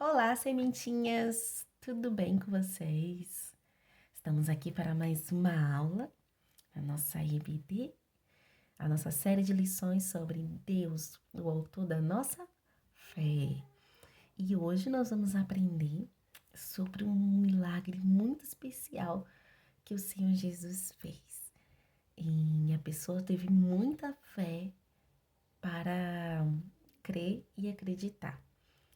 Olá, sementinhas! Tudo bem com vocês? Estamos aqui para mais uma aula da nossa EBD, a nossa série de lições sobre Deus, o autor da nossa fé. E hoje nós vamos aprender sobre um milagre muito especial que o Senhor Jesus fez. E a pessoa teve muita fé para crer e acreditar,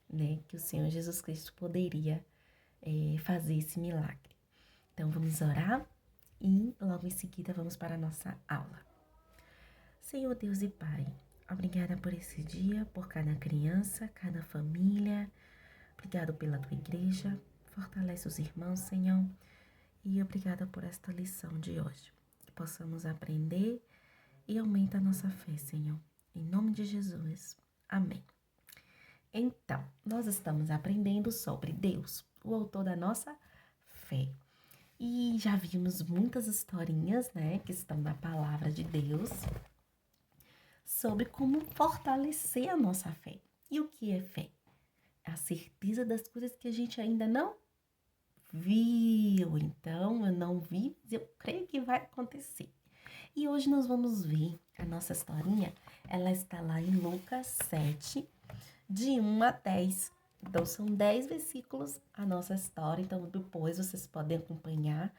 né, que o Senhor Jesus Cristo poderia fazer esse milagre. Então vamos orar e logo em seguida vamos para a nossa aula. Senhor Deus e Pai, obrigada por esse dia, por cada criança, cada família. Obrigado pela tua igreja. Fortalece os irmãos, Senhor. E obrigada por esta lição de hoje. Que possamos aprender e aumenta a nossa fé, Senhor. Em nome de Jesus. Amém. Então, nós estamos aprendendo sobre Deus, o autor da nossa fé. E já vimos muitas historinhas, né, que estão na palavra de Deus, sobre como fortalecer a nossa fé. E o que é fé? A certeza das coisas que a gente ainda não viu. Então, eu não vi, mas eu creio que vai acontecer. E hoje nós vamos ver a nossa historinha, ela está lá em Lucas 7, de 1 a 10. Então, são 10 versículos a nossa história. Então, depois vocês podem acompanhar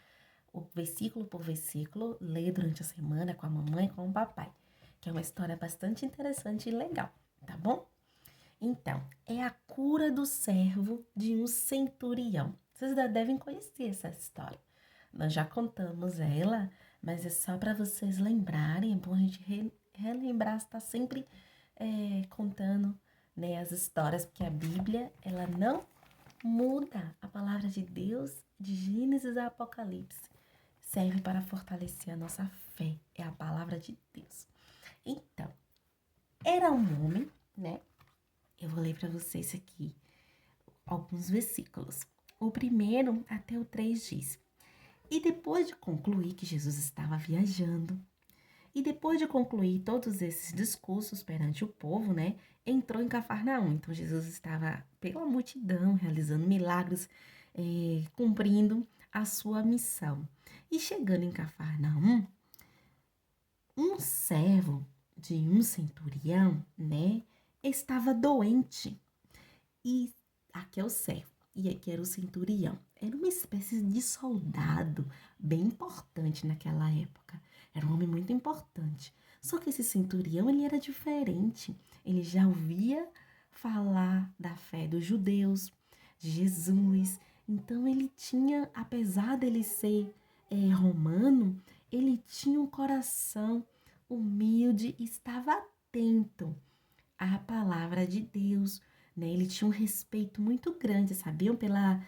o versículo por versículo, ler durante a semana com a mamãe e com o papai, que é uma história bastante interessante e legal, tá bom? Então, é a cura do servo de um centurião. Vocês já devem conhecer essa história. Nós já contamos ela, mas é só para vocês lembrarem, é bom a gente relembrar, está sempre contando, né, as histórias, porque a Bíblia, ela não muda. A palavra de Deus, de Gênesis a Apocalipse, serve para fortalecer a nossa fé. É a palavra de Deus. Então, era um homem, né? Eu vou ler para vocês aqui alguns versículos. O primeiro até o 3 diz: E depois de concluir que Jesus estava viajando, e depois de concluir todos esses discursos perante o povo, né, entrou em Cafarnaum. Então, Jesus estava pela multidão, realizando milagres, cumprindo a sua missão. E chegando em Cafarnaum, um servo de um centurião, né, estava doente. E aqui é o servo, e aqui era o centurião. Era uma espécie de soldado bem importante naquela época. Era um homem muito importante. Só que esse centurião, ele era diferente. Ele já ouvia falar da fé dos judeus, de Jesus. Então ele tinha, apesar dele ser romano, ele tinha um coração humilde e estava atento à palavra de Deus, né? Ele tinha um respeito muito grande, sabiam? Pela,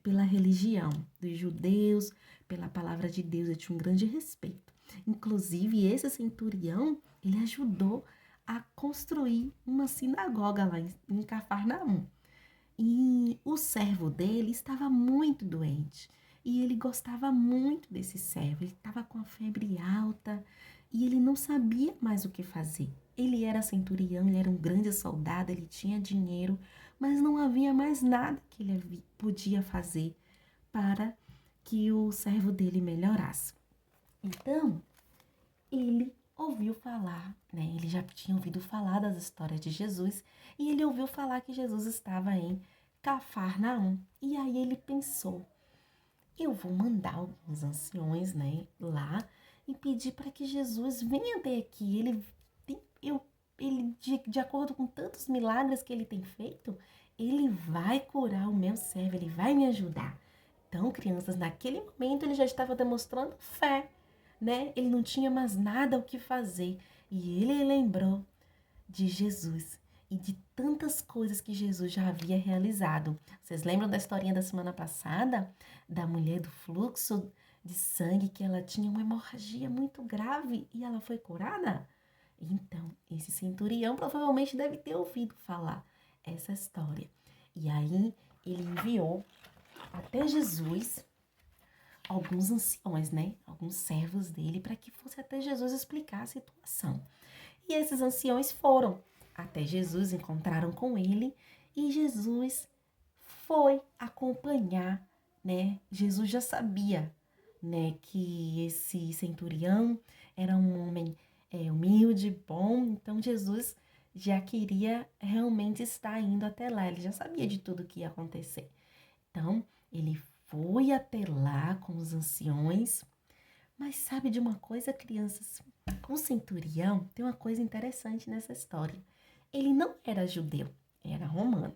pela religião dos judeus, pela palavra de Deus, ele tinha um grande respeito. Inclusive, esse centurião, ele ajudou a construir uma sinagoga lá em Cafarnaum. E o servo dele estava muito doente. E ele gostava muito desse servo. Ele estava com a febre alta e ele não sabia mais o que fazer. Ele era centurião, ele era um grande soldado, ele tinha dinheiro, mas não havia mais nada que ele podia fazer para que o servo dele melhorasse. Então, ele ouviu falar, né? Ele já tinha ouvido falar das histórias de Jesus e ele ouviu falar que Jesus estava em Cafarnaum. E aí ele pensou: eu vou mandar alguns anciões, né, lá e pedir para que Jesus venha até aqui. Ele de acordo com tantos milagres que ele tem feito, ele vai curar o meu servo, ele vai me ajudar. Então, crianças, naquele momento ele já estava demonstrando fé, né? Ele não tinha mais nada o que fazer. E ele lembrou de Jesus e de tantas coisas que Jesus já havia realizado. Vocês lembram da historinha da semana passada? Da mulher do fluxo de sangue, que ela tinha uma hemorragia muito grave e ela foi curada? Então, esse centurião provavelmente deve ter ouvido falar essa história. E aí, ele enviou até Jesus alguns anciões, né? Alguns servos dele, para que fosse até Jesus explicar a situação. E esses anciões foram até Jesus, encontraram com ele E Jesus foi acompanhar, né? Jesus já sabia, né, que esse centurião era um homem humilde, bom. Então Jesus já queria realmente estar indo até lá. Ele já sabia de tudo que ia acontecer. Então ele foi até lá com os anciões. Mas sabe de uma coisa, crianças? O centurião tem uma coisa interessante nessa história. Ele não era judeu, era romano.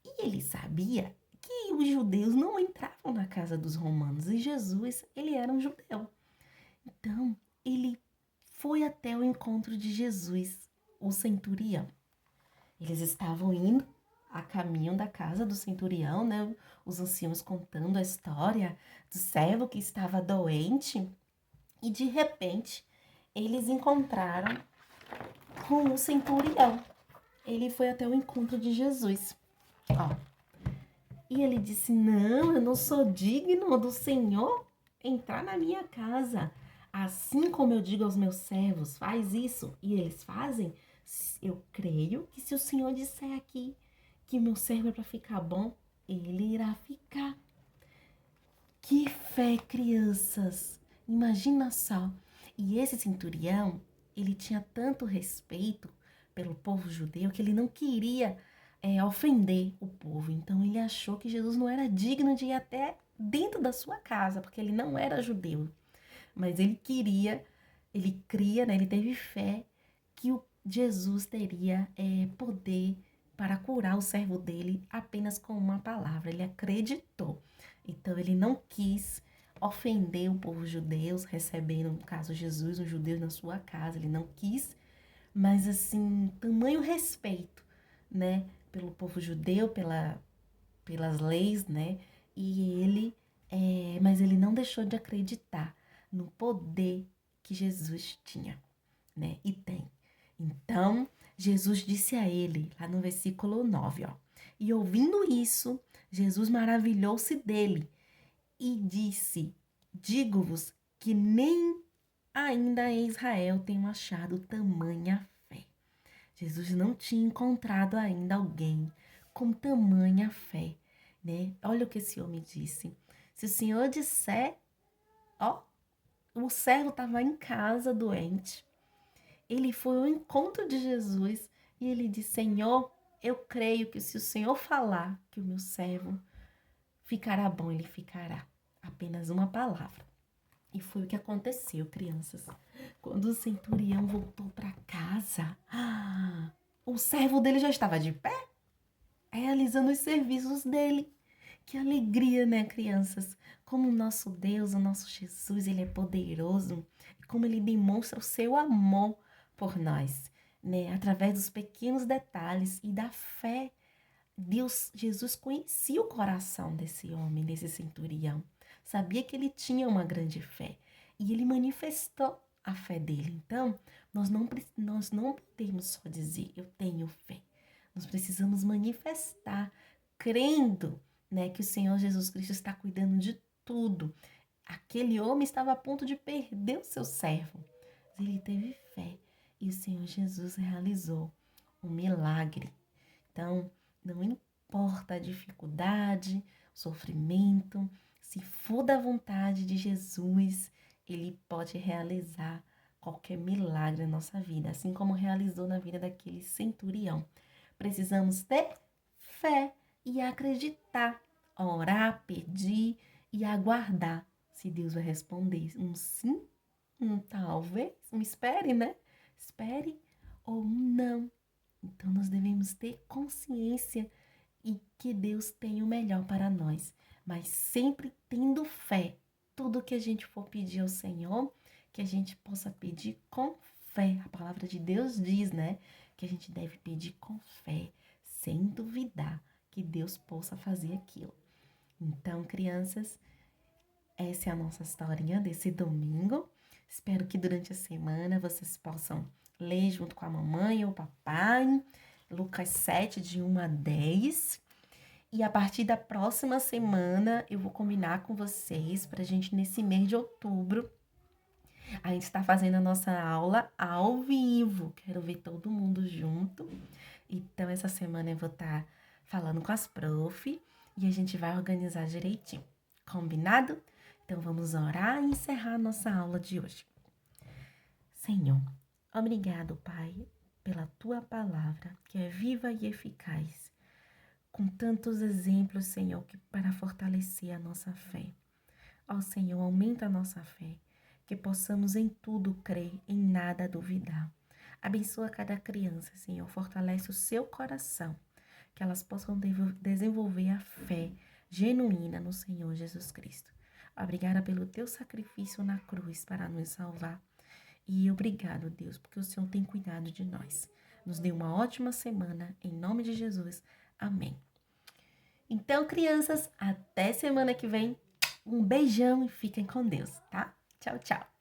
E ele sabia que os judeus não entravam na casa dos romanos. E Jesus, ele era um judeu. Então, ele foi até o encontro de Jesus, o centurião. Eles estavam indo a caminho da casa do centurião, né? Os anciãos contando a história do servo que estava doente. E de repente, eles encontraram com o centurião. Ele foi até o encontro de Jesus. Ó, e ele disse: Não, eu não sou digno do Senhor entrar na minha casa. Assim como eu digo aos meus servos, faz isso, e eles fazem, eu creio que se o Senhor disser aqui que meu servo é para ficar bom, ele irá ficar. Que fé, crianças! Imagina só. E esse centurião, ele tinha tanto respeito pelo povo judeu que ele não queria ofender o povo. Então ele achou que Jesus não era digno de ir até dentro da sua casa, porque ele não era judeu. Mas ele queria, ele cria, né, ele teve fé que o Jesus teria poder para curar o servo dele apenas com uma palavra. Ele acreditou. Então ele não quis ofender o povo judeu, recebendo, no caso, Jesus, um judeu na sua casa. Ele não quis, mas assim, tamanho respeito, né, pelo povo judeu, pelas leis, né? E mas ele não deixou de acreditar no poder que Jesus tinha, né? E tem. Então, Jesus disse a ele, lá no versículo 9, ó. E ouvindo isso, Jesus maravilhou-se dele e disse: Digo-vos que nem ainda em Israel tenho achado tamanha fé. Jesus não tinha encontrado ainda alguém com tamanha fé, né? Olha o que esse homem disse. Se o Senhor disser, ó, o servo estava em casa doente. Ele foi ao encontro de Jesus e ele disse: Senhor, eu creio que se o Senhor falar que o meu servo ficará bom, ele ficará. Apenas uma palavra. E foi o que aconteceu, crianças. Quando o centurião voltou para casa, o servo dele já estava de pé, realizando os serviços dele. Que alegria, né, crianças? Como o nosso Deus, o nosso Jesus, ele é poderoso. E como ele demonstra o seu amor por nós, né? Através dos pequenos detalhes e da fé. Jesus conhecia o coração desse homem, desse centurião. Sabia que ele tinha uma grande fé. E ele manifestou a fé dele. Então, nós não podemos só dizer, eu tenho fé. Nós precisamos manifestar, crendo, né, que o Senhor Jesus Cristo está cuidando de tudo. Aquele homem estava a ponto de perder o seu servo. Mas ele teve fé e o Senhor Jesus realizou um milagre. Então, não importa a dificuldade, o sofrimento, se for da vontade de Jesus, ele pode realizar qualquer milagre na nossa vida, assim como realizou na vida daquele centurião. Precisamos ter fé e acreditar, orar, pedir e aguardar se Deus vai responder. Um sim, um talvez, um espere, né? Espere ou um não. Então nós devemos ter consciência e que Deus tem o melhor para nós, mas sempre tendo fé. Tudo que a gente for pedir ao Senhor, que a gente possa pedir com fé. A palavra de Deus diz, né, que a gente deve pedir com fé, sem duvidar que Deus possa fazer aquilo. Então, crianças, essa é a nossa historinha desse domingo. Espero que durante a semana vocês possam ler junto com a mamãe ou o papai, Lucas 7, de 1 a 10. E a partir da próxima semana eu vou combinar com vocês para a gente, nesse mês de outubro, a gente está fazendo a nossa aula ao vivo. Quero ver todo mundo junto. Então, essa semana eu vou estar falando com as prof e a gente vai organizar direitinho. Combinado? Então vamos orar e encerrar a nossa aula de hoje. Senhor, obrigado, Pai, pela tua palavra, que é viva e eficaz, com tantos exemplos, Senhor, que para fortalecer a nossa fé. Ó Senhor, aumenta a nossa fé, que possamos em tudo crer, em nada duvidar. Abençoa cada criança, Senhor, fortalece o seu coração, que elas possam desenvolver a fé genuína no Senhor Jesus Cristo. Obrigada pelo teu sacrifício na cruz para nos salvar. E obrigado, Deus, porque o Senhor tem cuidado de nós. Nos dê uma ótima semana, em nome de Jesus. Amém. Então, crianças, até semana que vem. Um beijão e fiquem com Deus, tá? Tchau, tchau.